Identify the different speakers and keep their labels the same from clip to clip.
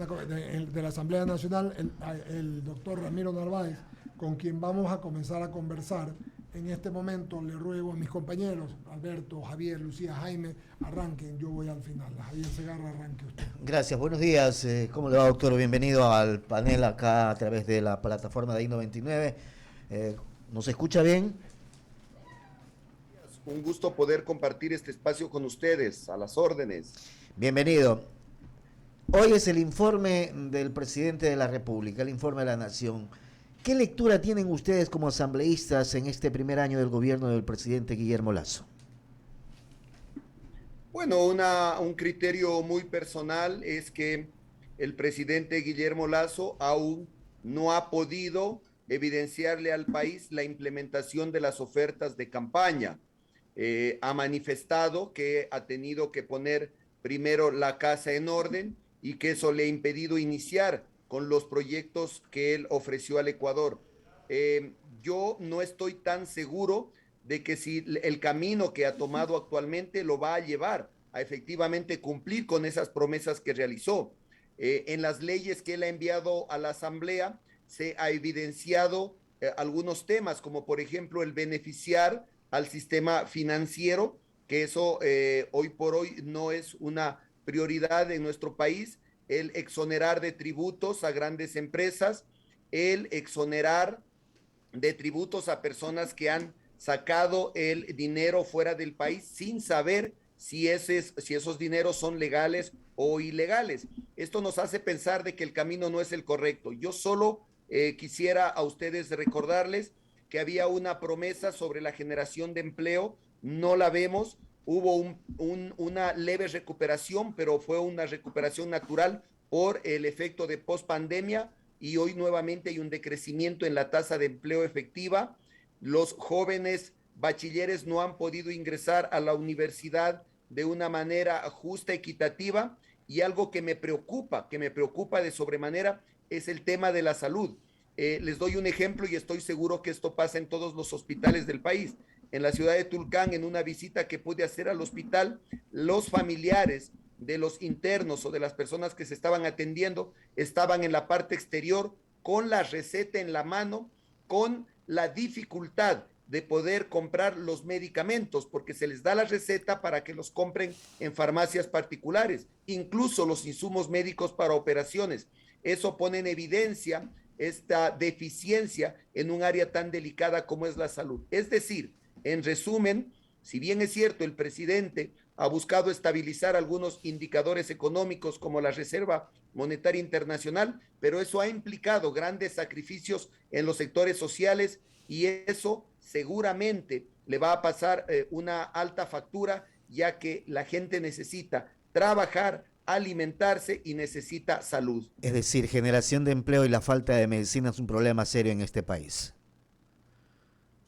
Speaker 1: de la Asamblea Nacional, el doctor Ramiro Narváez, con quien vamos a comenzar a conversar. En este momento le ruego a mis compañeros, Alberto, Javier, Lucía, Jaime, arranquen, yo voy al final. Javier Segarra, arranque usted.
Speaker 2: Gracias, buenos días. ¿Cómo le va, doctor? Bienvenido al panel acá a través de la plataforma de I99. ¿Nos escucha bien?
Speaker 3: Un gusto poder compartir este espacio con ustedes, a las órdenes.
Speaker 2: Bienvenido. Hoy es el informe del presidente de la República, el informe de la Nación. ¿Qué lectura tienen ustedes como asambleístas en este primer año del gobierno del presidente Guillermo Lasso?
Speaker 3: Bueno, un criterio muy personal es que el presidente Guillermo Lasso aún no ha podido evidenciarle al país la implementación de las ofertas de campaña. Ha manifestado que ha tenido que poner primero la casa en orden y que eso le ha impedido iniciar con los proyectos que él ofreció al Ecuador. Yo no estoy tan seguro de que si el camino que ha tomado actualmente lo va a llevar a efectivamente cumplir con esas promesas que realizó. En las leyes que él ha enviado a la Asamblea se ha evidenciado algunos temas, como por ejemplo el beneficiar al sistema financiero, que eso hoy por hoy no es una prioridad en nuestro país, el exonerar de tributos a grandes empresas, el exonerar de tributos a personas que han sacado el dinero fuera del país sin saber si esos dineros son legales o ilegales. Esto nos hace pensar de que el camino no es el correcto. Yo solo quisiera a ustedes recordarles que había una promesa sobre la generación de empleo, no la vemos. Hubo una leve recuperación, pero fue una recuperación natural por el efecto de pospandemia, y hoy nuevamente hay un decrecimiento en la tasa de empleo efectiva. Los jóvenes bachilleres no han podido ingresar a la universidad de una manera justa, equitativa, y algo que me preocupa de sobremanera, es el tema de la salud. Les doy un ejemplo y estoy seguro que esto pasa en todos los hospitales del país. En la ciudad de Tulcán, en una visita que pude hacer al hospital, los familiares de los internos o de las personas que se estaban atendiendo estaban en la parte exterior con la receta en la mano, con la dificultad de poder comprar los medicamentos, porque se les da la receta para que los compren en farmacias particulares, incluso los insumos médicos para operaciones. Eso pone en evidencia esta deficiencia en un área tan delicada como es la salud. Es decir, en resumen, si bien es cierto, el presidente ha buscado estabilizar algunos indicadores económicos como la Reserva Monetaria Internacional, pero eso ha implicado grandes sacrificios en los sectores sociales, y eso seguramente le va a pasar una alta factura, ya que la gente necesita trabajar, alimentarse y necesita salud.
Speaker 2: Es decir, generación de empleo y la falta de medicina es un problema serio en este país.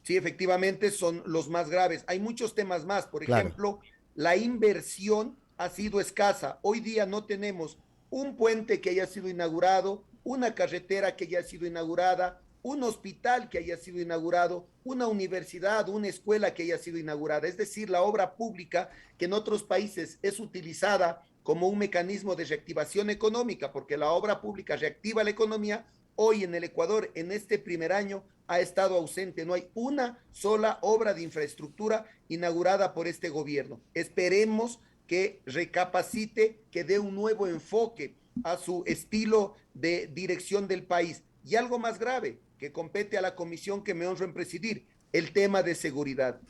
Speaker 3: Sí, efectivamente son los más graves. Hay muchos temas más. Por
Speaker 2: Claro.
Speaker 3: ejemplo, la inversión ha sido escasa. Hoy día no tenemos un puente que haya sido inaugurado, una carretera que haya sido inaugurada, un hospital que haya sido inaugurado, una universidad, una escuela que haya sido inaugurada. Es decir, la obra pública, que en otros países es utilizada como un mecanismo de reactivación económica, porque la obra pública reactiva la economía, hoy en el Ecuador, en este primer año, ha estado ausente. No hay una sola obra de infraestructura inaugurada por este gobierno. Esperemos que recapacite, que dé un nuevo enfoque a su estilo de dirección del país. Y algo más grave, que compete a la comisión que me honro en presidir, el tema de seguridad.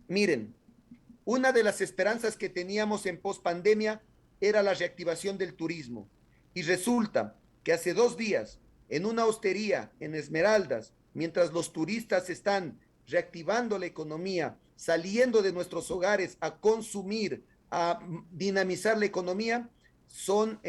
Speaker 3: Miren, una de las esperanzas que teníamos en pospandemia era la reactivación del turismo. Y resulta que hace 2 días, en una hostería en Esmeraldas, mientras los turistas están reactivando la economía, saliendo de nuestros hogares a consumir, a dinamizar la economía, son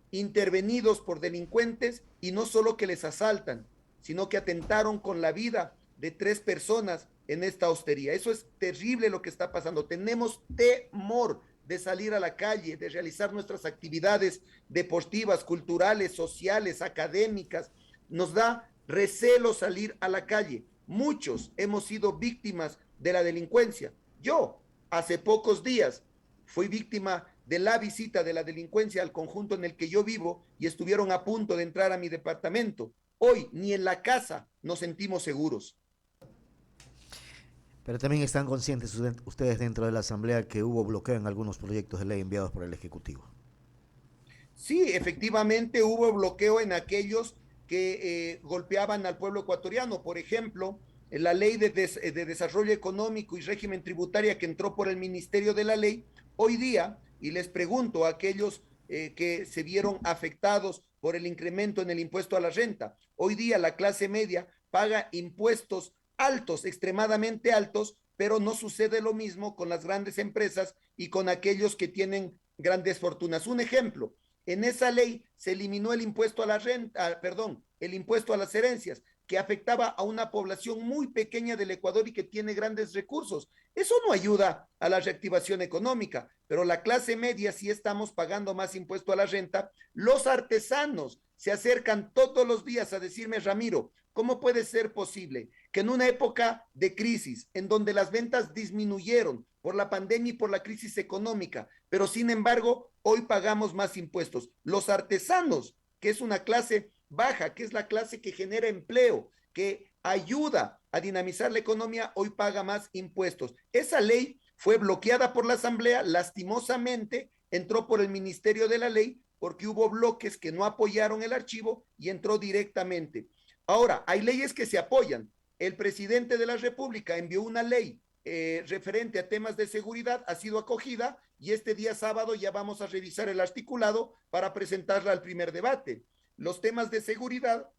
Speaker 3: intervenidos por delincuentes, y no solo que les asaltan, sino que atentaron con la vida de 3 personas en esta hostería. Eso es terrible lo que está pasando. Tenemos temor de salir a la calle, de realizar nuestras actividades deportivas, culturales, sociales, académicas. Nos da recelo salir a la calle. Muchos hemos sido víctimas de la delincuencia. Yo, hace pocos días, fui víctima de la visita de la delincuencia al conjunto en el que yo vivo y estuvieron a punto de entrar a mi departamento. Hoy ni en la casa nos sentimos seguros.
Speaker 2: Pero también están conscientes ustedes dentro de la Asamblea que hubo bloqueo en algunos proyectos de ley enviados por el Ejecutivo.
Speaker 3: Sí, efectivamente hubo bloqueo en aquellos que golpeaban al pueblo ecuatoriano. Por ejemplo, en la ley de desarrollo económico y régimen tributaria que entró por el Ministerio de la Ley, hoy día, y les pregunto a aquellos que se vieron afectados por el incremento en el impuesto a la renta, hoy día la clase media paga impuestos altos, extremadamente altos, pero no sucede lo mismo con las grandes empresas y con aquellos que tienen grandes fortunas. Un ejemplo, en esa ley se eliminó el impuesto a la renta, perdón, el impuesto a las herencias, que afectaba a una población muy pequeña del Ecuador y que tiene grandes recursos. Eso no ayuda a la reactivación económica, pero la clase media sí estamos pagando más impuesto a la renta. Los artesanos se acercan todos los días a decirme, Ramiro, ¿cómo puede ser posible que en una época de crisis, en donde las ventas disminuyeron por la pandemia y por la crisis económica, pero sin embargo, hoy pagamos más impuestos? Los artesanos, que es una clase baja, que es la clase que genera empleo, que ayuda a dinamizar la economía, hoy paga más impuestos. Esa ley fue bloqueada por la Asamblea, lastimosamente entró por el Ministerio de la Ley porque hubo bloques que no apoyaron el archivo y entró directamente. Ahora, hay leyes que se apoyan. El presidente de la República envió una ley referente a temas de seguridad, ha sido acogida y este día sábado ya vamos a revisar el articulado para presentarla al primer debate. Los temas de seguridad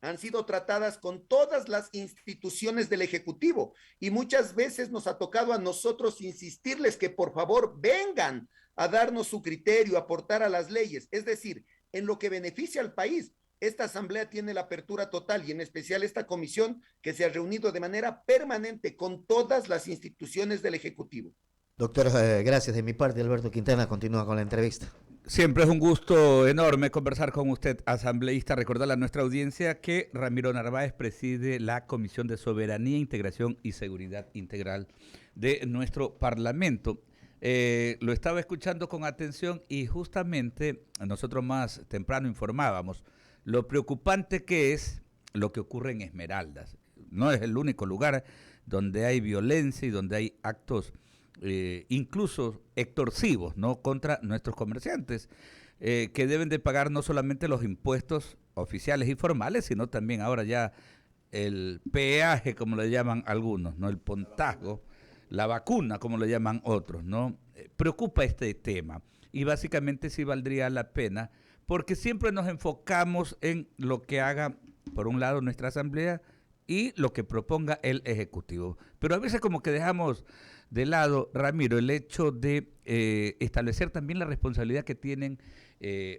Speaker 3: han sido tratadas con todas las instituciones del Ejecutivo y muchas veces nos ha tocado a nosotros insistirles que por favor vengan a darnos su criterio, a aportar a las leyes, es decir, en lo que beneficia al país. Esta asamblea tiene la apertura total y en especial esta comisión que se ha reunido de manera permanente con todas las instituciones del Ejecutivo.
Speaker 2: Doctor, gracias. De mi parte, Alberto Quintana continúa con la entrevista.
Speaker 4: Siempre es un gusto enorme conversar con usted, asambleísta. Recordarle a nuestra audiencia que Ramiro Narváez preside la Comisión de Soberanía, Integración y Seguridad Integral de nuestro Parlamento. Lo estaba escuchando con atención y justamente nosotros más temprano informábamos lo preocupante que es lo que ocurre en Esmeraldas. No es el único lugar donde hay violencia y donde hay actos incluso extorsivos, ¿no?, contra nuestros comerciantes, que deben de pagar no solamente los impuestos oficiales y formales, sino también ahora ya el peaje, como le llaman algunos, ¿no?, el pontazgo, la vacuna, como le llaman otros, ¿no? Preocupa este tema y básicamente sí valdría la pena, porque siempre nos enfocamos en lo que haga, por un lado, nuestra asamblea y lo que proponga el Ejecutivo. Pero a veces como que dejamos de lado, Ramiro, el hecho de establecer también la responsabilidad que tienen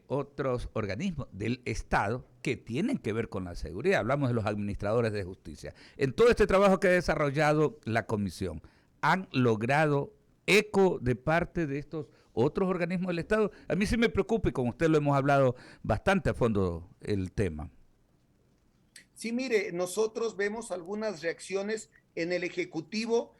Speaker 4: otros organismos del Estado que tienen que ver con la seguridad. Hablamos de los administradores de justicia. En todo este trabajo que ha desarrollado la comisión, ¿han logrado eco de parte de estos otros organismos del Estado? A mí sí me preocupa y con usted lo hemos hablado bastante a fondo el tema.
Speaker 3: Sí, mire, nosotros vemos algunas reacciones en el Ejecutivo,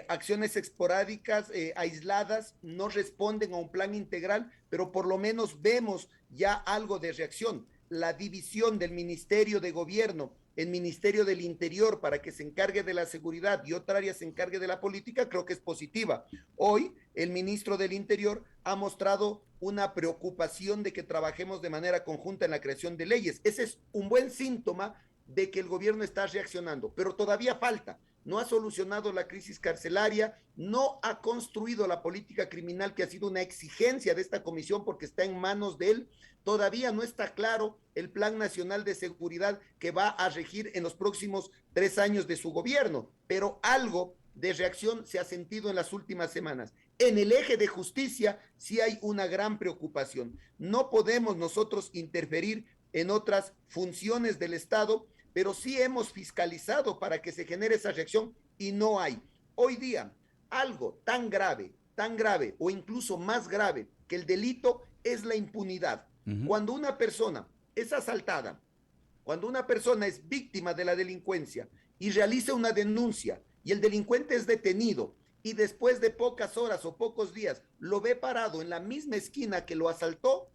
Speaker 3: acciones esporádicas, aisladas, no responden a un plan integral, pero por lo menos vemos ya algo de reacción. La división del Ministerio de Gobierno en Ministerio del Interior para que se encargue de la seguridad y otra área se encargue de la política, creo que es positiva. Hoy el ministro del Interior ha mostrado una preocupación de que trabajemos de manera conjunta en la creación de leyes. Ese es un buen síntoma de que el gobierno está reaccionando, pero todavía falta. No ha solucionado la crisis carcelaria, no ha construido la política criminal que ha sido una exigencia de esta comisión porque está en manos de él. Todavía no está claro el Plan Nacional de Seguridad que va a regir en los próximos 3 años de su gobierno, pero algo de reacción se ha sentido en las últimas semanas. En el eje de justicia sí hay una gran preocupación. No podemos nosotros interferir en otras funciones del Estado, pero sí hemos fiscalizado para que se genere esa reacción y no hay. Hoy día, algo tan grave o incluso más grave que el delito es la impunidad. Cuando una persona es asaltada, cuando una persona es víctima de la delincuencia y realiza una denuncia y el delincuente es detenido y después de pocas horas o pocos días lo ve parado en la misma esquina que lo asaltó,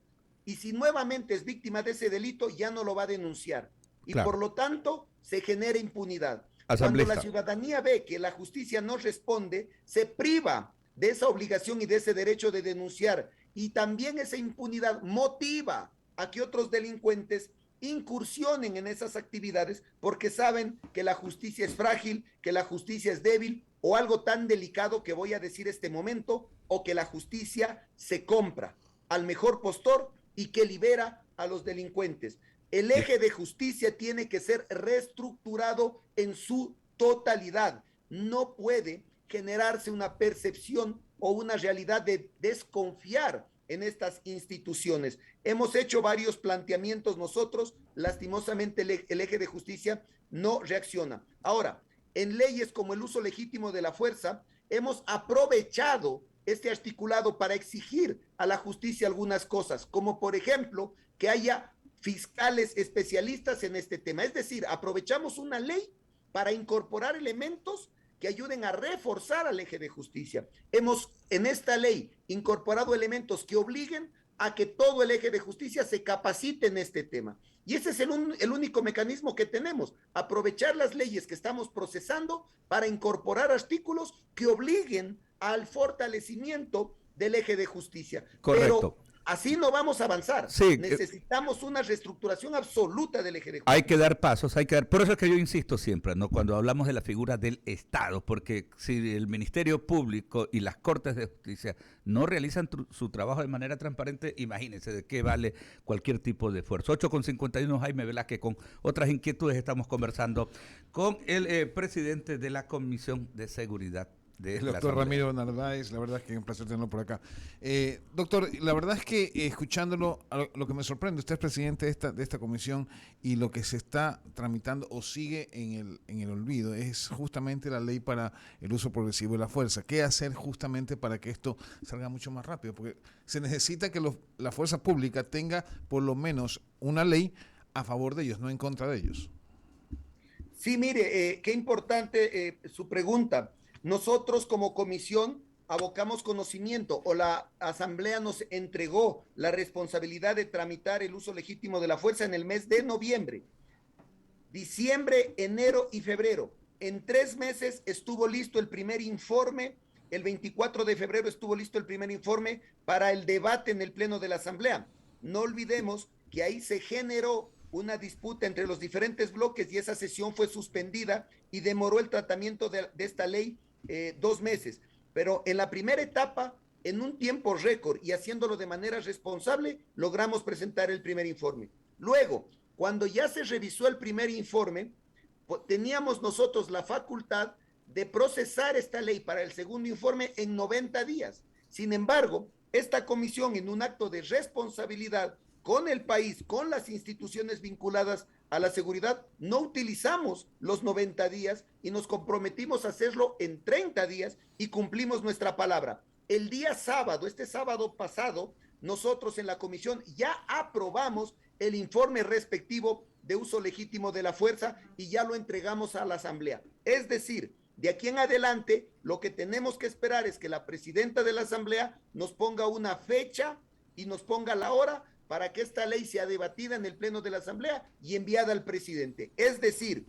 Speaker 3: y si nuevamente es víctima de ese delito, ya no lo va a denunciar. Y
Speaker 4: Claro.
Speaker 3: por lo tanto, se genera impunidad. Cuando la
Speaker 4: Asambleísta.
Speaker 3: ciudadanía ve que la justicia no responde, se priva de esa obligación y de ese derecho de denunciar. Y también esa impunidad motiva a que otros delincuentes incursionen en esas actividades porque saben que la justicia es frágil, que la justicia es débil o algo tan delicado que voy a decir este momento, o que la justicia se compra al mejor postor y que libera a los delincuentes. El eje de justicia tiene que ser reestructurado en su totalidad. No puede generarse una percepción o una realidad de desconfiar en estas instituciones. Hemos hecho varios planteamientos nosotros, lastimosamente el eje de justicia no reacciona. Ahora, en leyes como el uso legítimo de la fuerza, hemos aprovechado este articulado para exigir a la justicia algunas cosas, como por ejemplo que haya fiscales especialistas en este tema. Es decir, aprovechamos una ley para incorporar elementos que ayuden a reforzar al eje de justicia. Hemos en esta ley incorporado elementos que obliguen a que todo el eje de justicia se capacite en este tema. Y ese es el único mecanismo que tenemos, aprovechar las leyes que estamos procesando para incorporar artículos que obliguen al fortalecimiento del eje de justicia.
Speaker 4: Correcto.
Speaker 3: Pero así no vamos a avanzar.
Speaker 4: Sí,
Speaker 3: necesitamos una reestructuración absoluta del eje de justicia.
Speaker 4: hay que dar pasos, hay que dar. Por eso es que yo insisto siempre, ¿no? Cuando hablamos de la figura del Estado, porque si el Ministerio Público y las Cortes de Justicia no realizan su trabajo de manera transparente, imagínense de qué vale cualquier tipo de esfuerzo. 8:51, Jaime Velázquez, con otras inquietudes estamos conversando con el presidente de la Comisión de Seguridad.
Speaker 5: El doctor Ramiro Narváez, la verdad es que es un placer tenerlo por acá. Doctor, la verdad es que escuchándolo, lo que me sorprende, usted es presidente de esta comisión y lo que se está tramitando o sigue en el olvido es justamente la ley para el uso progresivo de la fuerza. ¿Qué hacer justamente para que esto salga mucho más rápido? Porque se necesita que la fuerza pública tenga por lo menos una ley a favor de ellos, no en contra de ellos.
Speaker 3: Sí, mire, qué importante su pregunta. Nosotros como comisión abocamos conocimiento o la Asamblea nos entregó la responsabilidad de tramitar el uso legítimo de la fuerza en el mes de noviembre, diciembre, enero y febrero. En 3 meses estuvo listo el primer informe, el 24 de febrero estuvo listo el primer informe para el debate en el Pleno de la Asamblea. No olvidemos que ahí se generó una disputa entre los diferentes bloques y esa sesión fue suspendida y demoró el tratamiento de esta ley 2 meses, pero en la primera etapa, en un tiempo récord y haciéndolo de manera responsable, logramos presentar el primer informe. Luego, cuando ya se revisó el primer informe, teníamos nosotros la facultad de procesar esta ley para el segundo informe en 90 días. Sin embargo, esta comisión, en un acto de responsabilidad con el país, con las instituciones vinculadas a la seguridad, no utilizamos los 90 días y nos comprometimos a hacerlo en 30 días y cumplimos nuestra palabra. El día sábado, este sábado pasado, nosotros en la comisión ya aprobamos el informe respectivo de uso legítimo de la fuerza y ya lo entregamos a la Asamblea. Es decir, de aquí en adelante, lo que tenemos que esperar es que la presidenta de la Asamblea nos ponga una fecha y nos ponga la hora para que esta ley sea debatida en el Pleno de la Asamblea y enviada al presidente. Es decir,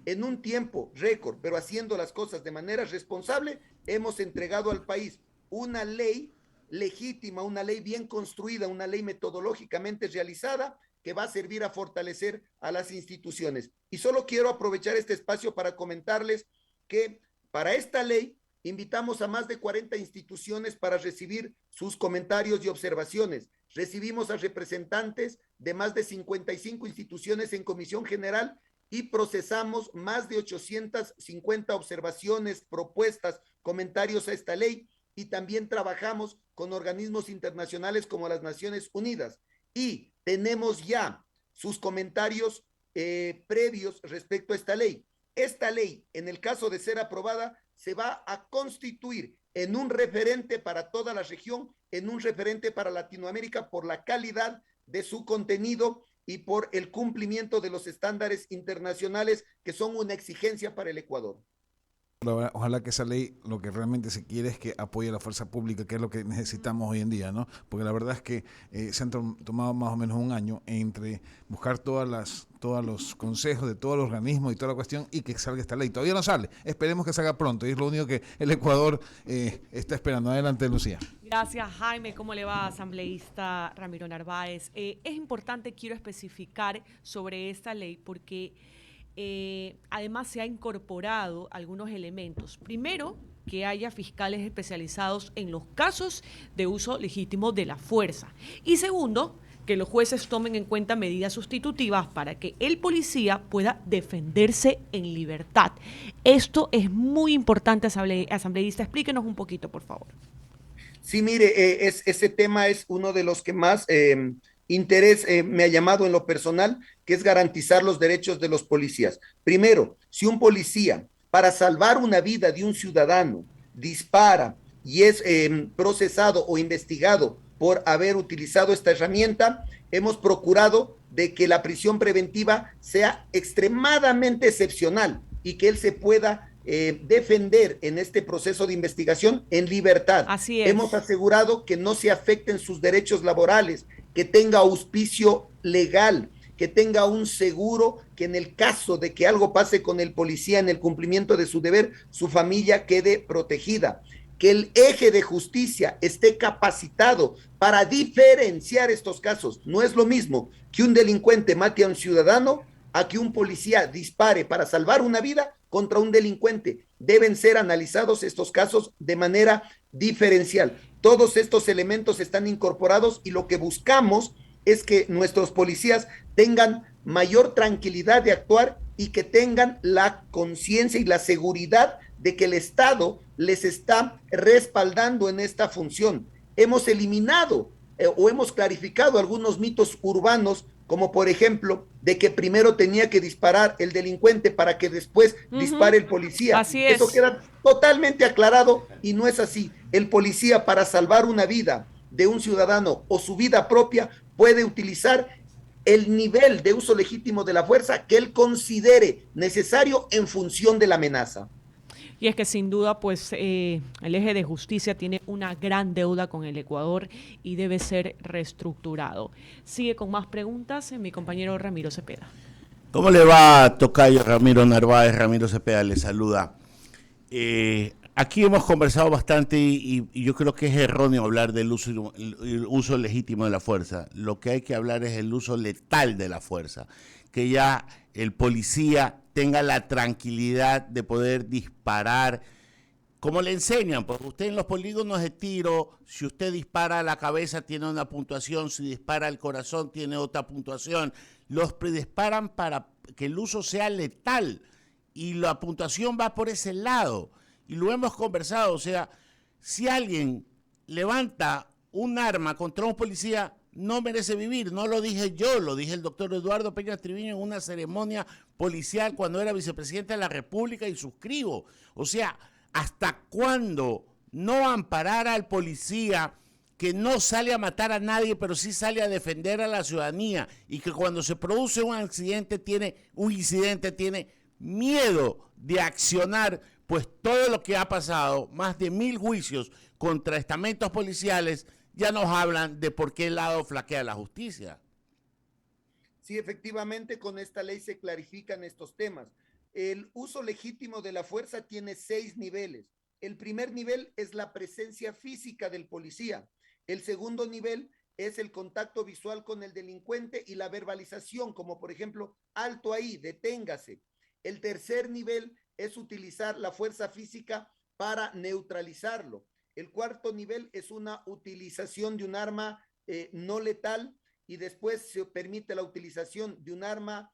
Speaker 3: en un tiempo récord, pero haciendo las cosas de manera responsable, hemos entregado al país una ley legítima, una ley bien construida, una ley metodológicamente realizada que va a servir a fortalecer a las instituciones. Y solo quiero aprovechar este espacio para comentarles que para esta ley invitamos a más de 40 instituciones para recibir sus comentarios y observaciones. Recibimos a representantes de más de 55 instituciones en comisión general y procesamos más de 850 observaciones, propuestas, comentarios a esta ley y también trabajamos con organismos internacionales como las Naciones Unidas y tenemos ya sus comentarios previos respecto a esta ley. Esta ley, en el caso de ser aprobada, se va a constituir en un referente para toda la región, en un referente para Latinoamérica por la calidad de su contenido y por el cumplimiento de los estándares internacionales que son una exigencia para el Ecuador.
Speaker 5: Ojalá que esa ley lo que realmente se quiere es que apoye a la fuerza pública, que es lo que necesitamos hoy en día, ¿no? Porque la verdad es que se han tomado más o menos un año entre buscar todos los consejos de todos los organismos y toda la cuestión y que salga esta ley. Todavía no sale, esperemos que salga pronto y es lo único que el Ecuador está esperando. Adelante, Lucía.
Speaker 6: Gracias, Jaime. ¿Cómo le va, asambleísta Ramiro Narváez? Es importante, quiero especificar sobre esta ley porque además se ha incorporado algunos elementos. Primero, que haya fiscales especializados en los casos de uso legítimo de la fuerza. Y segundo, que los jueces tomen en cuenta medidas sustitutivas para que el policía pueda defenderse en libertad. Esto es muy importante, asambleísta. Explíquenos un poquito, por favor.
Speaker 3: Sí, mire, ese tema es uno de los que más interés me ha llamado en lo personal, que es garantizar los derechos de los policías. Primero, si un policía, para salvar una vida de un ciudadano, dispara y es procesado o investigado por haber utilizado esta herramienta, hemos procurado de que la prisión preventiva sea extremadamente excepcional y que él se pueda defender en este proceso de investigación en libertad.
Speaker 6: Así es.
Speaker 3: Hemos asegurado que no se afecten sus derechos laborales, que tenga auspicio legal, que tenga un seguro, que en el caso de que algo pase con el policía en el cumplimiento de su deber, su familia quede protegida, que el eje de justicia esté capacitado para diferenciar estos casos. No es lo mismo que un delincuente mate a un ciudadano a que un policía dispare para salvar una vida contra un delincuente. Deben ser analizados estos casos de manera diferencial. Todos estos elementos están incorporados y lo que buscamos es que nuestros policías tengan mayor tranquilidad de actuar y que tengan la conciencia y la seguridad de que el Estado les está respaldando en esta función. Hemos eliminado o hemos clarificado algunos mitos urbanos, como por ejemplo, de que primero tenía que disparar el delincuente para que después dispare el policía.
Speaker 6: Así es.
Speaker 3: Eso queda totalmente aclarado y no es así. El policía, para salvar una vida de un ciudadano o su vida propia, puede utilizar el nivel de uso legítimo de la fuerza que él considere necesario en función de la amenaza.
Speaker 6: Y es que sin duda, pues, el eje de justicia tiene una gran deuda con el Ecuador y debe ser reestructurado. Sigue con más preguntas mi compañero Ramiro Cepeda.
Speaker 7: ¿Cómo le va, tocayo Ramiro Narváez? Ramiro Cepeda le saluda. Aquí hemos conversado bastante y yo creo que es erróneo hablar del el uso legítimo de la fuerza. Lo que hay que hablar es el uso letal de la fuerza. Que ya el policía tenga la tranquilidad de poder disparar, como le enseñan, porque usted en los polígonos de tiro, si usted dispara a la cabeza tiene una puntuación, si dispara al corazón tiene otra puntuación. Los predisparan para que el uso sea letal y la puntuación va por ese lado. Y lo hemos conversado, o sea, si alguien levanta un arma contra un policía, no merece vivir. No lo dije yo, lo dije el doctor Eduardo Peña Triviño en una ceremonia policial cuando era vicepresidente de la República y suscribo. O sea, ¿hasta cuándo no amparar al policía que no sale a matar a nadie, pero sí sale a defender a la ciudadanía y que cuando se produce un incidente tiene miedo de accionar? Pues todo lo que ha pasado, más de 1000 juicios contra estamentos policiales, ya nos hablan de por qué lado flaquea la justicia.
Speaker 3: Sí, efectivamente, con esta ley se clarifican estos temas. El uso legítimo de la fuerza tiene 6 niveles. El primer nivel es la presencia física del policía. El segundo nivel es el contacto visual con el delincuente y la verbalización, como por ejemplo, alto ahí, deténgase. El tercer nivel es utilizar la fuerza física para neutralizarlo. El cuarto nivel es una utilización de un arma no letal y después se permite la utilización de un arma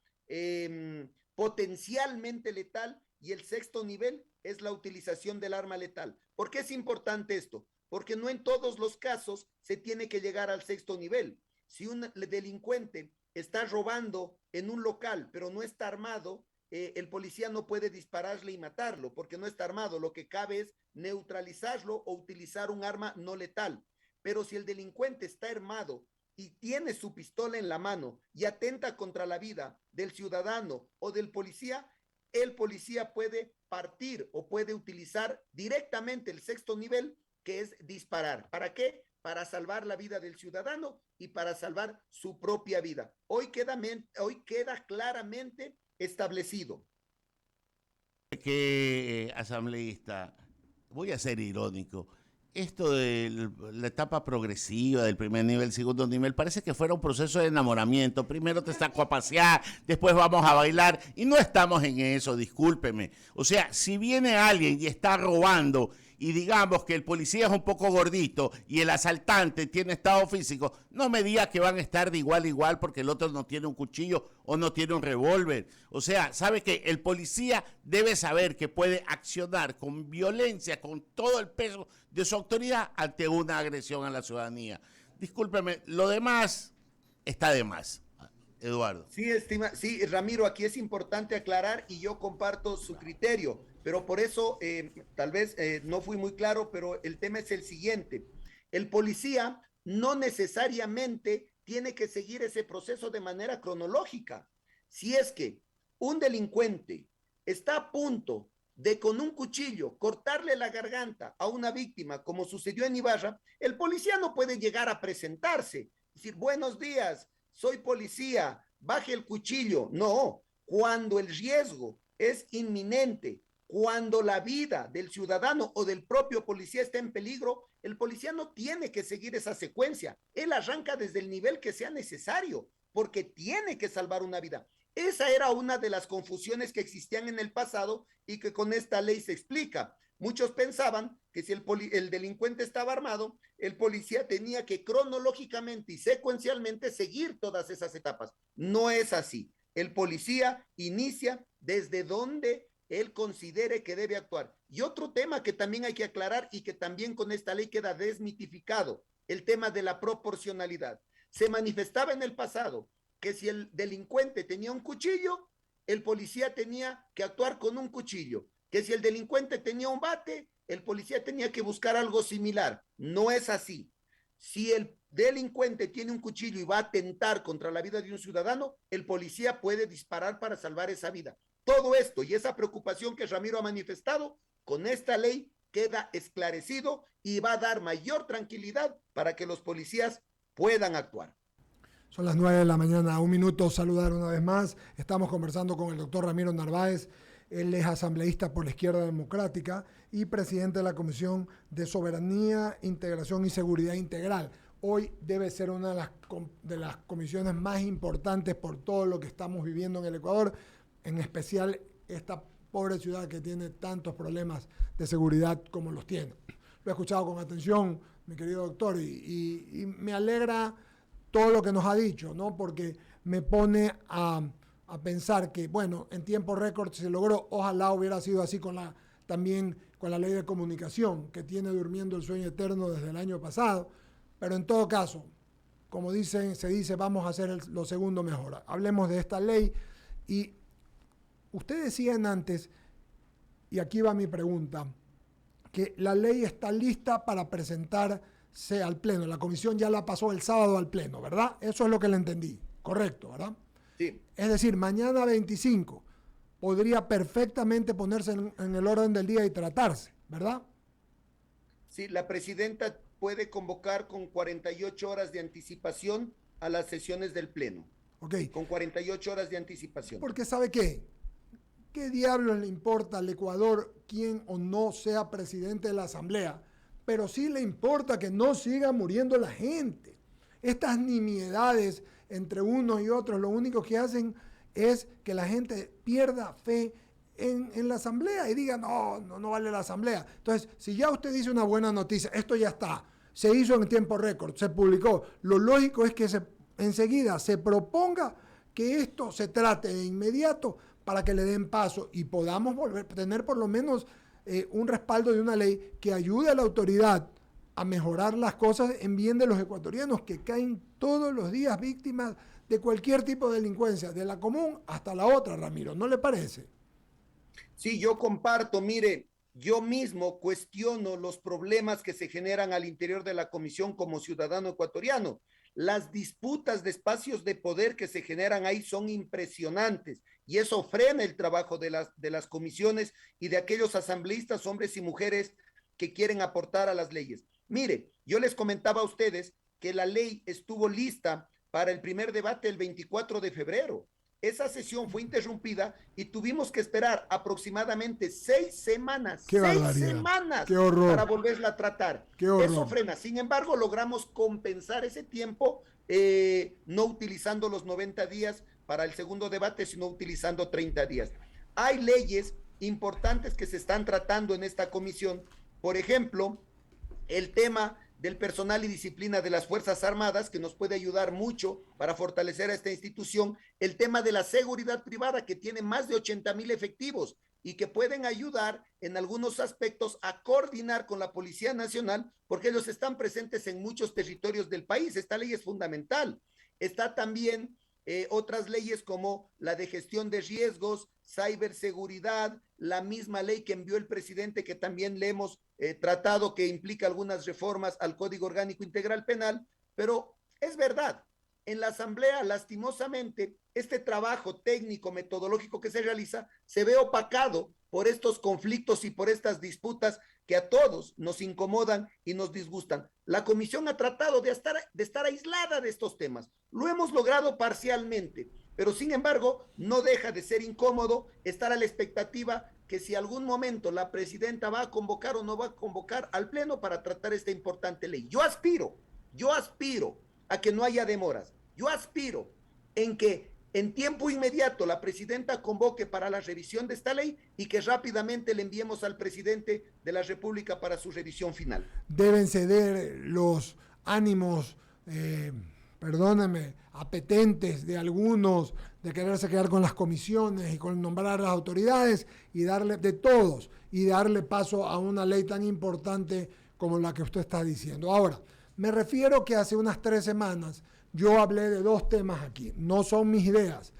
Speaker 3: potencialmente letal y el sexto nivel es la utilización del arma letal. ¿Por qué es importante esto? Porque no en todos los casos se tiene que llegar al sexto nivel. Si un delincuente está robando en un local pero no está armado, el policía no puede dispararle y matarlo porque no está armado. Lo que cabe es neutralizarlo o utilizar un arma no letal. Pero si el delincuente está armado y tiene su pistola en la mano y atenta contra la vida del ciudadano o del policía, el policía puede partir o puede utilizar directamente el sexto nivel, que es disparar. ¿Para qué? Para salvar la vida del ciudadano y para salvar su propia vida. Hoy queda claramente establecido.
Speaker 7: Que, asambleísta, voy a ser irónico. Esto de la etapa progresiva del primer nivel, segundo nivel, parece que fuera un proceso de enamoramiento. Primero te saco a pasear, después vamos a bailar, y no estamos en eso, discúlpeme. O sea, si viene alguien y está robando, y digamos que el policía es un poco gordito y el asaltante tiene estado físico, no me diga que van a estar de igual a igual porque el otro no tiene un cuchillo o no tiene un revólver. O sea, sabe que el policía debe saber que puede accionar con violencia, con todo el peso de su autoridad ante una agresión a la ciudadanía. Discúlpeme, lo demás está de más. Eduardo.
Speaker 3: Sí, Ramiro, aquí es importante aclarar y yo comparto su criterio, pero por eso tal vez no fui muy claro, pero el tema es el siguiente. El policía no necesariamente tiene que seguir ese proceso de manera cronológica. Si es que un delincuente está a punto de con un cuchillo cortarle la garganta a una víctima, como sucedió en Ibarra, el policía no puede llegar a presentarse, decir, buenos días, soy policía, baje el cuchillo. No, cuando el riesgo es inminente, cuando la vida del ciudadano o del propio policía está en peligro, el policía no tiene que seguir esa secuencia. Él arranca desde el nivel que sea necesario, porque tiene que salvar una vida. Esa era una de las confusiones que existían en el pasado y que con esta ley se explica. Muchos pensaban que si el delincuente estaba armado, el policía tenía que cronológicamente y secuencialmente seguir todas esas etapas. No es así. El policía inicia desde donde él considere que debe actuar. Y otro tema que también hay que aclarar y que también con esta ley queda desmitificado, el tema de la proporcionalidad. Se manifestaba en el pasado que si el delincuente tenía un cuchillo, el policía tenía que actuar con un cuchillo, que si el delincuente tenía un bate, el policía tenía que buscar algo similar. No es así. Si el delincuente tiene un cuchillo y va a atentar contra la vida de un ciudadano, el policía puede disparar para salvar esa vida. Todo esto y esa preocupación que Ramiro ha manifestado, con esta ley queda esclarecido y va a dar mayor tranquilidad para que los policías puedan actuar.
Speaker 1: Son las 9 de la mañana, un minuto, saludar una vez más. Estamos conversando con el doctor Ramiro Narváez. Él es asambleísta por la Izquierda Democrática y presidente de la Comisión de Soberanía, Integración y Seguridad Integral. Hoy debe ser una de las comisiones más importantes por todo lo que estamos viviendo en el Ecuador, en especial esta pobre ciudad que tiene tantos problemas de seguridad como los tiene. Lo he escuchado con atención, mi querido doctor, y me alegra todo lo que nos ha dicho, ¿no? Porque me pone a pensar que, bueno, en tiempo récord se logró, ojalá hubiera sido así también con la ley de comunicación, que tiene durmiendo el sueño eterno desde el año pasado, pero en todo caso, como se dice, vamos a hacer lo segundo mejor. Hablemos de esta ley y ustedes decían antes, y aquí va mi pregunta, que la ley está lista para presentarse al Pleno. La comisión ya la pasó el sábado al Pleno, ¿verdad? Eso es lo que le entendí. Correcto, ¿verdad?
Speaker 3: Sí.
Speaker 1: Es decir, mañana 25 podría perfectamente ponerse en el orden del día y tratarse, ¿verdad?
Speaker 3: Sí, la presidenta puede convocar con 48 horas de anticipación a las sesiones del Pleno.
Speaker 1: Ok.
Speaker 3: Con 48 horas de anticipación.
Speaker 1: Porque ¿sabe qué? ¿Qué diablos le importa al Ecuador quién o no sea presidente de la Asamblea? Pero sí le importa que no siga muriendo la gente. Estas nimiedades entre unos y otros lo único que hacen es que la gente pierda fe en la Asamblea y diga, no vale la Asamblea. Entonces, si ya usted dice una buena noticia, esto ya está, se hizo en tiempo récord, se publicó, lo lógico es que enseguida se proponga que esto se trate de inmediato para que le den paso y podamos tener por lo menos un respaldo de una ley que ayude a la autoridad a mejorar las cosas en bien de los ecuatorianos que caen todos los días víctimas de cualquier tipo de delincuencia, de la común hasta la otra, Ramiro, ¿no le parece?
Speaker 3: Sí, yo comparto, mire, yo mismo cuestiono los problemas que se generan al interior de la comisión como ciudadano ecuatoriano. las disputas de espacios de poder que se generan ahí son impresionantes y eso frena el trabajo de las comisiones y de aquellos asambleístas, hombres y mujeres que quieren aportar a las leyes. Mire, yo les comentaba a ustedes que la ley estuvo lista para el primer debate el 24 de febrero. Esa sesión fue interrumpida y tuvimos que esperar aproximadamente 6 semanas.
Speaker 1: Qué
Speaker 3: 6
Speaker 1: barbaridad.
Speaker 3: semanas
Speaker 1: Qué horror.
Speaker 3: para volverla a tratar.
Speaker 1: Qué horror.
Speaker 3: Eso frena. Sin embargo, logramos compensar ese tiempo, no utilizando los 90 días para el segundo debate, sino utilizando 30 días. Hay leyes importantes que se están tratando en esta comisión. Por ejemplo, el tema del personal y disciplina de las Fuerzas Armadas, que nos puede ayudar mucho para fortalecer a esta institución, el tema de la seguridad privada, que tiene más de 80,000 efectivos y que pueden ayudar en algunos aspectos a coordinar con la Policía Nacional, porque ellos están presentes en muchos territorios del país. Esta ley es fundamental. Está también otras leyes como la de gestión de riesgos, ciberseguridad, la misma ley que envió el presidente, que también le hemos tratado, que implica algunas reformas al Código Orgánico Integral Penal, pero es verdad, en la Asamblea, lastimosamente, este trabajo técnico, metodológico que se realiza, se ve opacado por estos conflictos y por estas disputas que a todos nos incomodan y nos disgustan. La comisión ha tratado de estar aislada de estos temas. Lo hemos logrado parcialmente, pero sin embargo, no deja de ser incómodo estar a la expectativa que si algún momento la presidenta va a convocar o no va a convocar al Pleno para tratar esta importante ley. Yo aspiro a que no haya demoras. Yo aspiro en que en tiempo inmediato la presidenta convoque para la revisión de esta ley y que rápidamente le enviemos al presidente de la República para su revisión final.
Speaker 1: Deben ceder los ánimos, perdónenme, apetentes de algunos de quererse quedar con las comisiones y con nombrar a las autoridades y darle paso a una ley tan importante como la que usted está diciendo. Ahora, me refiero que hace unas 3 semanas yo hablé de 2 temas aquí. No son mis ideas,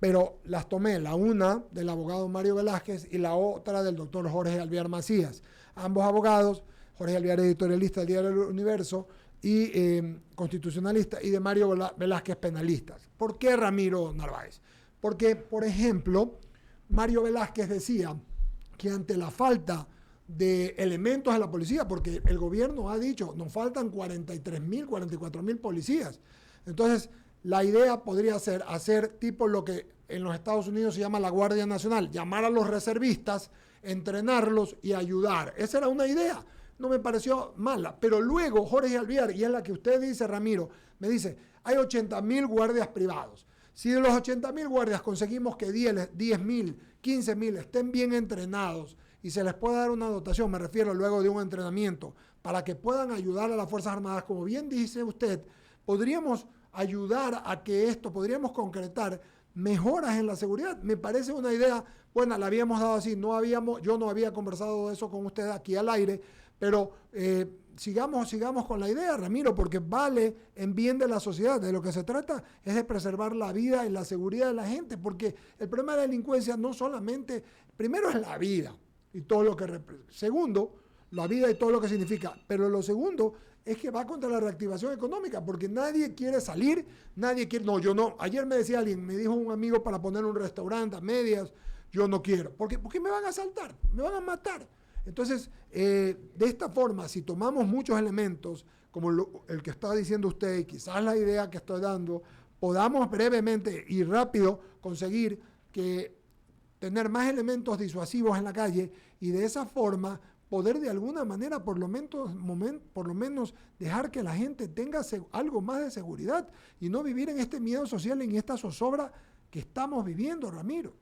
Speaker 1: pero las tomé. La una del abogado Mario Velázquez y la otra del doctor Jorge Alvear Macías. Ambos abogados, Jorge Alvear editorialista del Diario del Universo y constitucionalista, y de Mario Velázquez penalistas. ¿Por qué Ramiro Narváez? Porque, por ejemplo, Mario Velázquez decía que ante la falta de elementos de la policía, porque el gobierno ha dicho, nos faltan 43,000, 44,000 policías. Entonces, la idea podría ser hacer tipo lo que en los Estados Unidos se llama la Guardia Nacional, llamar a los reservistas, entrenarlos y ayudar. Esa era una idea, no me pareció mala. Pero luego Jorge Alvear, y es la que usted dice, Ramiro, me dice, hay 80,000 guardias privados. Si de los 80,000 guardias conseguimos que 10,000, 15,000 estén bien entrenados y se les pueda dar una dotación, me refiero luego de un entrenamiento, para que puedan ayudar a las Fuerzas Armadas, como bien dice usted, podríamos ayudar a que podríamos concretar mejoras en la seguridad. Me parece una idea buena, la habíamos dado así, yo no había conversado de eso con usted aquí al aire, pero sigamos con la idea, Ramiro, porque vale en bien de la sociedad. De lo que se trata es de preservar la vida y la seguridad de la gente, porque el problema de la delincuencia no solamente, primero es la vida y todo lo que representa, segundo, la vida y todo lo que significa, pero lo segundo es que va contra la reactivación económica, porque nadie quiere salir, ayer me decía alguien, me dijo un amigo para poner un restaurante a medias, yo no quiero, porque me van a asaltar, me van a matar. Entonces, de esta forma, si tomamos muchos elementos, como el que está diciendo usted, y quizás la idea que estoy dando, podamos brevemente y rápido conseguir tener más elementos disuasivos en la calle y de esa forma poder de alguna manera por lo menos dejar que la gente tenga algo más de seguridad y no vivir en este miedo social, en esta zozobra que estamos viviendo, Ramiro.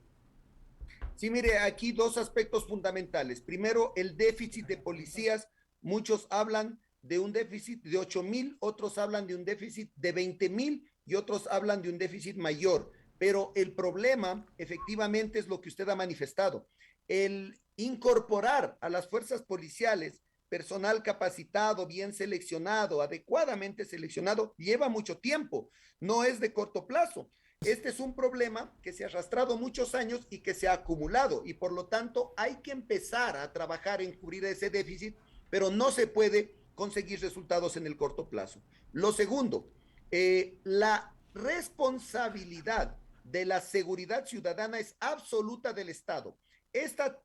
Speaker 3: Sí, mire, aquí 2 aspectos fundamentales. Primero, el déficit de policías. Muchos hablan de un déficit de 8,000, otros hablan de un déficit de 20,000 y otros hablan de un déficit mayor. Pero el problema, efectivamente, es lo que usted ha manifestado. El incorporar a las fuerzas policiales personal capacitado, bien seleccionado, adecuadamente seleccionado, lleva mucho tiempo, no es de corto plazo. Este es un problema que se ha arrastrado muchos años y que se ha acumulado y por lo tanto hay que empezar a trabajar en cubrir ese déficit, pero no se puede conseguir resultados en el corto plazo. Lo segundo, La responsabilidad de la seguridad ciudadana es absoluta del Estado. Esta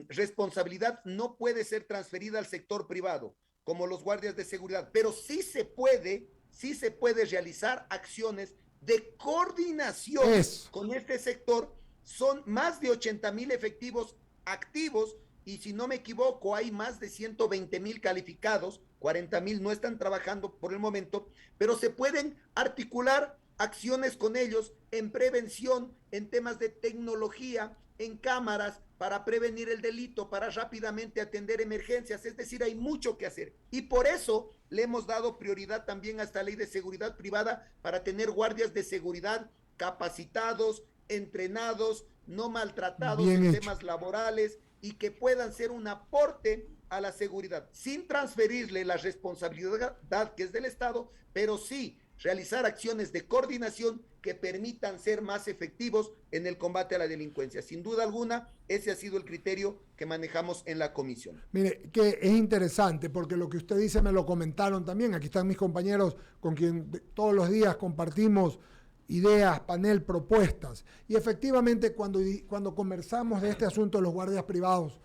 Speaker 3: responsabilidad no puede ser transferida al sector privado, como los guardias de seguridad, pero sí se puede realizar acciones de coordinación con este sector. Son más de 80,000 efectivos activos y, si no me equivoco, hay más de 120,000 calificados. 40,000 no están trabajando por el momento, pero se pueden articular acciones con ellos en prevención, en temas de tecnología, en cámaras, para prevenir el delito, para rápidamente atender emergencias. Es decir, hay mucho que hacer. Y por eso le hemos dado prioridad también a esta ley de seguridad privada, para tener guardias de seguridad capacitados, entrenados, no maltratados en temas laborales, y que puedan ser un aporte a la seguridad, sin transferirle la responsabilidad que es del Estado, pero sí realizar acciones de coordinación que permitan ser más efectivos en el combate a la delincuencia. Sin duda alguna, ese ha sido el criterio que manejamos en la comisión.
Speaker 1: Mire, que es interesante, porque lo que usted dice me lo comentaron también. Aquí están mis compañeros con quien todos los días compartimos ideas, panel, propuestas. Y efectivamente, cuando conversamos de este asunto de los guardias privados,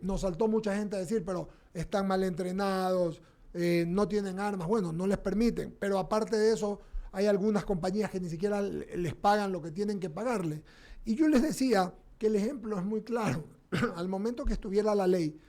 Speaker 1: nos saltó mucha gente a decir, pero están mal entrenados, no tienen armas, bueno, no les permiten. Pero aparte de eso, hay algunas compañías que ni siquiera les pagan lo que tienen que pagarle. Y yo les decía que el ejemplo es muy claro. Al momento que estuviera la ley,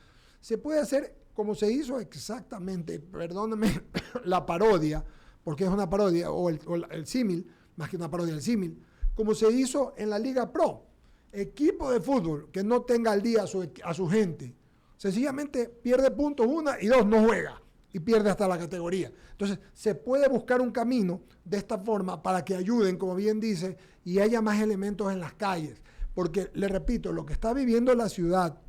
Speaker 1: se puede hacer como se hizo exactamente, perdónenme, la parodia, porque es una parodia, o el símil, más que una parodia, el símil, como se hizo en la Liga Pro. Equipo de fútbol que no tenga al día a su gente, sencillamente pierde puntos, 1 y 2, no juega y pierde hasta la categoría. Entonces, se puede buscar un camino de esta forma para que ayuden, como bien dice, y haya más elementos en las calles. Porque, le repito, lo que está viviendo la ciudad,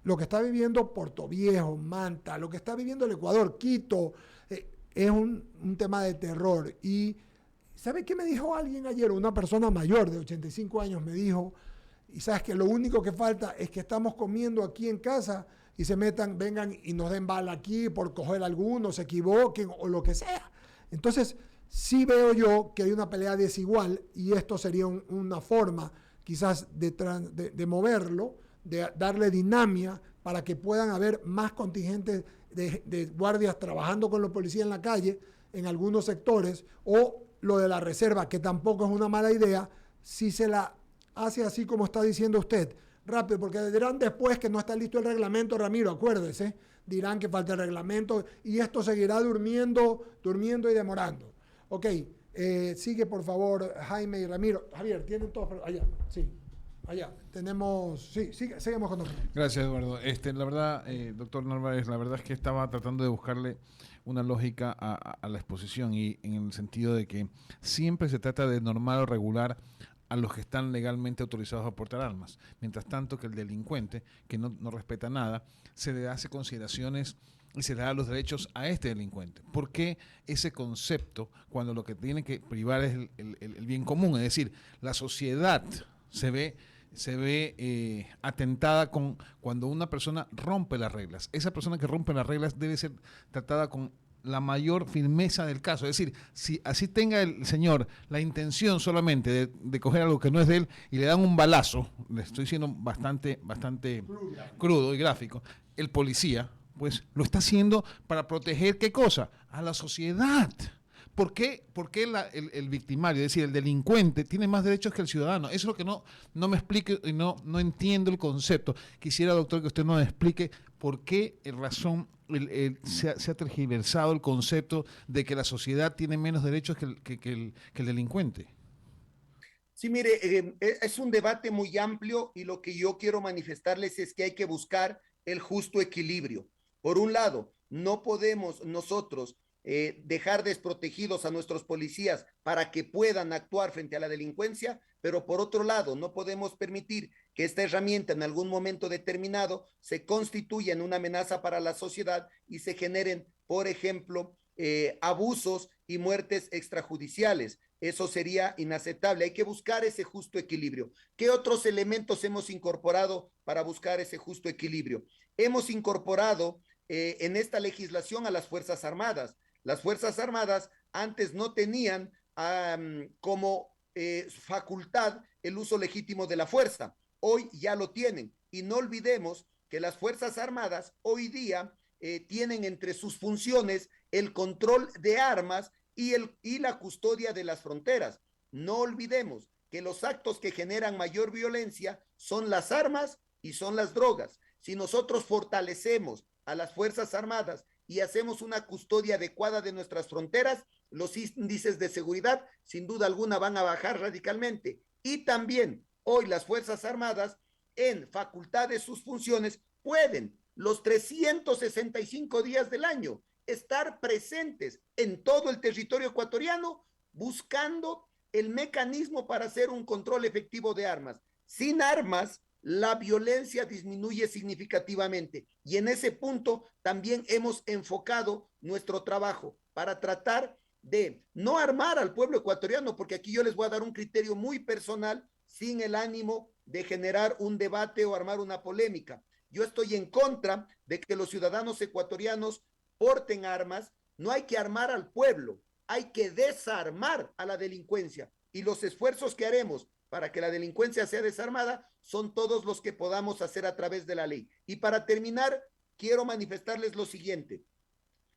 Speaker 1: lo que está viviendo Puerto Viejo, Manta, lo que está viviendo el Ecuador, Quito, es un tema de terror. Y, ¿sabe qué me dijo alguien ayer? Una persona mayor de 85 años me dijo, y sabes que lo único que falta es que estamos comiendo aquí en casa y se metan, vengan y nos den bala aquí por coger algunos, se equivoquen o lo que sea. Entonces, sí veo yo que hay una pelea desigual, y esto sería una forma quizás de moverlo, de darle dinamia para que puedan haber más contingentes de guardias trabajando con los policías en la calle en algunos sectores, o lo de la reserva, que tampoco es una mala idea, si se la hace así como está diciendo usted, rápido, porque dirán después que no está listo el reglamento, Ramiro, acuérdese, dirán que falta el reglamento y esto seguirá durmiendo y demorando. Ok, sigue por favor Jaime y Ramiro. Javier, ¿tienen todos? Allá, sí, allá. Tenemos, sí, seguimos con nosotros.
Speaker 5: Gracias, Eduardo. La verdad, doctor Narváez, la verdad es que estaba tratando de buscarle una lógica a la exposición, y en el sentido de que siempre se trata de normar o regular a los que están legalmente autorizados a portar armas. Mientras tanto que el delincuente, que no respeta nada, se le hace consideraciones y se le da los derechos a este delincuente. ¿Por qué ese concepto cuando lo que tiene que privar es el bien común? Es decir, la sociedad se ve atentada cuando una persona rompe las reglas. Esa persona que rompe las reglas debe ser tratada con la mayor firmeza del caso. Es decir, si así tenga el señor la intención solamente de coger algo que no es de él y le dan un balazo, le estoy diciendo bastante crudo y gráfico, el policía pues lo está haciendo para proteger ¿qué cosa? A la sociedad. ¿Por qué el victimario, es decir, el delincuente, tiene más derechos que el ciudadano? Eso es lo que no me explique y no entiendo el concepto. Quisiera, doctor, que usted nos explique por qué se ha tergiversado el concepto de que la sociedad tiene menos derechos que el delincuente.
Speaker 3: Sí, mire, es un debate muy amplio, y lo que yo quiero manifestarles es que hay que buscar el justo equilibrio. Por un lado, no podemos nosotros dejar desprotegidos a nuestros policías para que puedan actuar frente a la delincuencia, pero por otro lado, no podemos permitir que esta herramienta en algún momento determinado se constituya en una amenaza para la sociedad y se generen, por ejemplo, abusos y muertes extrajudiciales. Eso sería inaceptable. Hay que buscar ese justo equilibrio. ¿Qué otros elementos hemos incorporado para buscar ese justo equilibrio? Hemos incorporado en esta legislación a las Fuerzas Armadas. Las Fuerzas Armadas antes no tenían como facultad el uso legítimo de la fuerza. Hoy ya lo tienen. Y no olvidemos que las Fuerzas Armadas hoy día tienen entre sus funciones el control de armas y la custodia de las fronteras. No olvidemos que los actos que generan mayor violencia son las armas y son las drogas. Si nosotros fortalecemos a las Fuerzas Armadas y hacemos una custodia adecuada de nuestras fronteras, los índices de seguridad sin duda alguna van a bajar radicalmente. Y también hoy las Fuerzas Armadas, en facultad de sus funciones, pueden los 365 días del año estar presentes en todo el territorio ecuatoriano buscando el mecanismo para hacer un control efectivo de armas. Sin armas, la violencia disminuye significativamente y en ese punto también hemos enfocado nuestro trabajo para tratar de no armar al pueblo ecuatoriano, porque aquí yo les voy a dar un criterio muy personal sin el ánimo de generar un debate o armar una polémica. Yo estoy en contra de que los ciudadanos ecuatorianos porten armas. No hay que armar al pueblo, hay que desarmar a la delincuencia, y los esfuerzos que haremos para que la delincuencia sea desarmada son todos los que podamos hacer a través de la ley. Y para terminar, quiero manifestarles lo siguiente: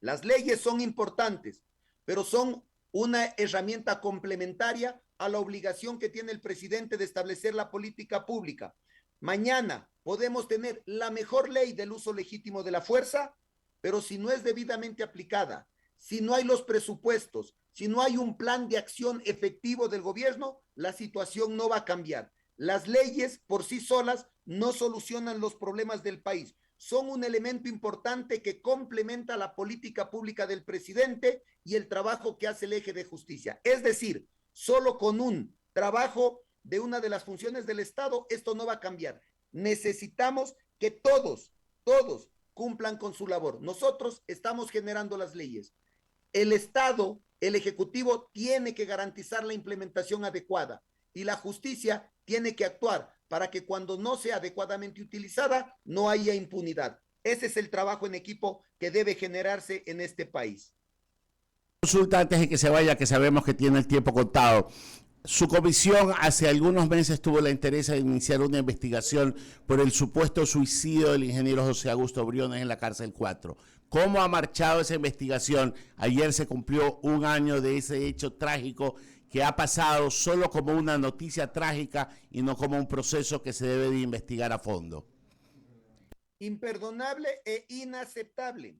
Speaker 3: las leyes son importantes, pero son una herramienta complementaria a la obligación que tiene el presidente de establecer la política pública. Mañana podemos tener la mejor ley del uso legítimo de la fuerza, pero si no es debidamente aplicada, si no hay los presupuestos, si no hay un plan de acción efectivo del gobierno, la situación no va a cambiar. Las leyes por sí solas no solucionan los problemas del país. Son un elemento importante que complementa la política pública del presidente y el trabajo que hace el eje de justicia. Es decir, solo con un trabajo de una de las funciones del Estado, esto no va a cambiar. Necesitamos que todos cumplan con su labor. Nosotros estamos generando las leyes. El Estado, el Ejecutivo, tiene que garantizar la implementación adecuada y la justicia tiene que actuar para que cuando no sea adecuadamente utilizada no haya impunidad. Ese es el trabajo en equipo que debe generarse en este país.
Speaker 7: Consulta antes de que se vaya, que sabemos que tiene el tiempo contado. Su comisión hace algunos meses tuvo la interés de iniciar una investigación por el supuesto suicidio del ingeniero José Augusto Briones en la cárcel 4. ¿Cómo ha marchado esa investigación? Ayer se cumplió un año de ese hecho trágico que ha pasado solo como una noticia trágica y no como un proceso que se debe de investigar a fondo.
Speaker 3: Imperdonable e inaceptable.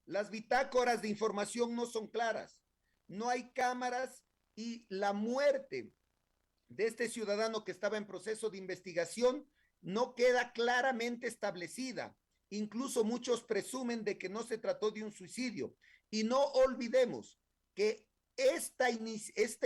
Speaker 3: Las bitácoras de información no son claras. No hay cámaras y la muerte de este ciudadano que estaba en proceso de investigación no queda claramente establecida. Incluso muchos presumen de que no se trató de un suicidio. Y no olvidemos que esta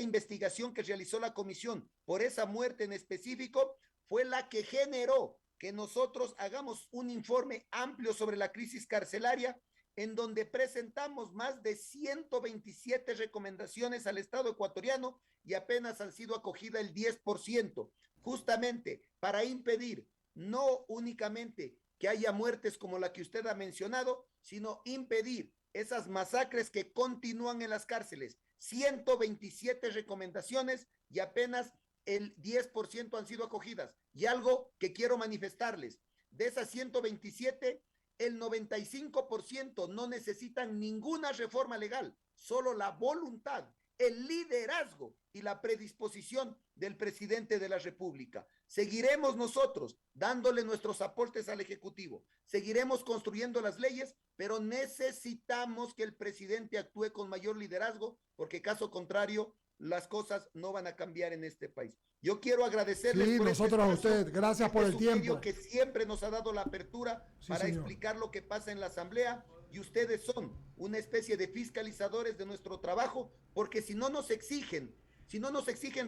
Speaker 3: investigación que realizó la comisión por esa muerte en específico fue la que generó que nosotros hagamos un informe amplio sobre la crisis carcelaria, en donde presentamos más de 127 recomendaciones al Estado ecuatoriano y apenas han sido acogida el 10%, justamente para impedir no únicamente que haya muertes como la que usted ha mencionado, sino impedir esas masacres que continúan en las cárceles. 127 recomendaciones y apenas el 10% han sido acogidas. Y algo que quiero manifestarles, de esas 127, el 95% no necesitan ninguna reforma legal, solo la voluntad, el liderazgo y la predisposición del presidente de la República. Seguiremos nosotros dándole nuestros aportes al Ejecutivo, seguiremos construyendo las leyes, pero necesitamos que el presidente actúe con mayor liderazgo, porque caso contrario, las cosas no van a cambiar en este país. Yo quiero agradecerles
Speaker 1: por nosotros a usted, gracias por el tiempo
Speaker 3: que siempre nos ha dado la apertura para explicar lo que pasa en la Asamblea, y ustedes son una especie de fiscalizadores de nuestro trabajo, porque si no nos exigen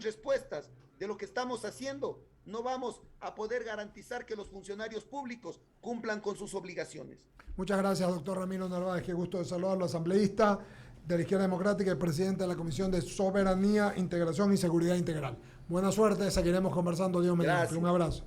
Speaker 3: respuestas de lo que estamos haciendo, no vamos a poder garantizar que los funcionarios públicos cumplan con sus obligaciones.
Speaker 1: Muchas gracias, doctor Ramiro Narváez. Qué gusto de saludarlo, asambleísta de la Izquierda Democrática y presidente de la Comisión de Soberanía, Integración y Seguridad Integral. Buena suerte, seguiremos conversando, Dios mediante. Un abrazo.